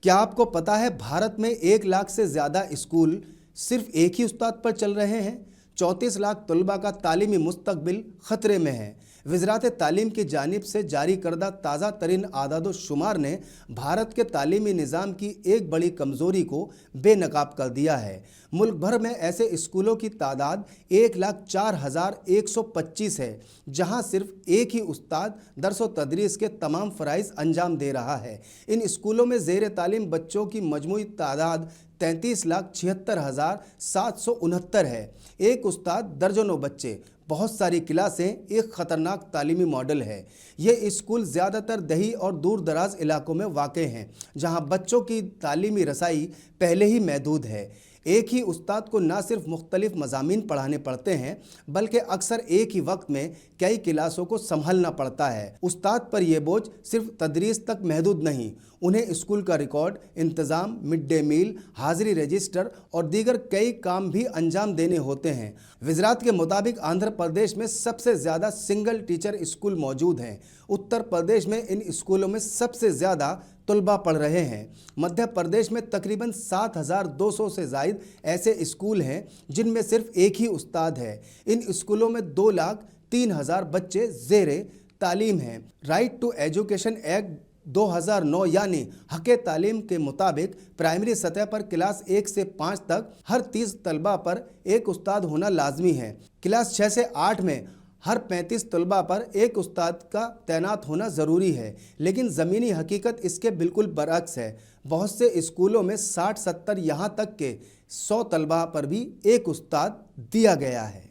क्या आपको पता है भारत में 1 लाख से ज़्यादा स्कूल सिर्फ एक ही उस्ताद पर चल रहे हैं। 34 लाख तलबा का तालीमी मुस्तकबिल ख़तरे में है। वज़ारत तालीम की जानिब से जारी करदा ताज़ा तरीन आदाद शुमार ने भारत के तालीमी निज़ाम की एक बड़ी कमज़ोरी को बेनकाब कर दिया है। मुल्क भर में ऐसे स्कूलों की तादाद 1,04,125 है, जहां सिर्फ एक ही उस्ताद दर्स व तदरीस के तमाम फ़राइज़ अंजाम दे रहा है। इन स्कूलों में ज़ेर तालीम बच्चों की मजमूई तादाद 33,76,769 है। एक उस्ताद दर्जनों बच्चे, बहुत सारी क्लासें, एक ख़तरनाक तालीमी मॉडल है। ये स्कूल ज़्यादातर दही और दूर दराज इलाकों में वाक़े हैं, जहां बच्चों की तालीमी रसाई पहले ही महदूद है। एक ही उस्ताद को ना सिर्फ मुख्तलिफ मज़ामीन पढ़ाने पड़ते हैं, बल्कि अक्सर एक ही वक्त में कई क्लासों को संभालना पड़ता है। उस्ताद पर यह बोझ सिर्फ तदरीस तक महदूद नहीं, उन्हें स्कूल का रिकॉर्ड, इंतज़ाम, मिड डे मील, हाज़िरी रजिस्टर और दीगर कई काम भी अंजाम देने होते हैं। वज़ारत के मुताबिक आंध्र प्रदेश में सबसे ज़्यादा सिंगल टीचर स्कूल मौजूद हैं। उत्तर प्रदेश में इन स्कूलों में सबसे ज़्यादा तलबा पढ़ रहे हैं। मध्य प्रदेश में तकरीबन 7,200 से ज़ायद ऐसे स्कूल हैं जिनमें सिर्फ एक ही उस्ताद है। इन स्कूलों में 2,03,000 बच्चे ज़ेरे तालीम हैं। राइट टू एजुकेशन एक्ट 2009 यानी हक़ तालीम के मुताबिक प्राइमरी सतह पर क्लास 1 से 5 तक हर 30 तलबा पर एक उस्ताद होना लाजमी है। क्लास 6 से 8 में हर 35 तलबा पर एक उस्ताद का तैनात होना ज़रूरी है, लेकिन ज़मीनी हकीकत इसके बिल्कुल बरअक्स है। बहुत से स्कूलों में 60-70 यहाँ तक के 100 तलबा पर भी एक उस्ताद दिया गया है।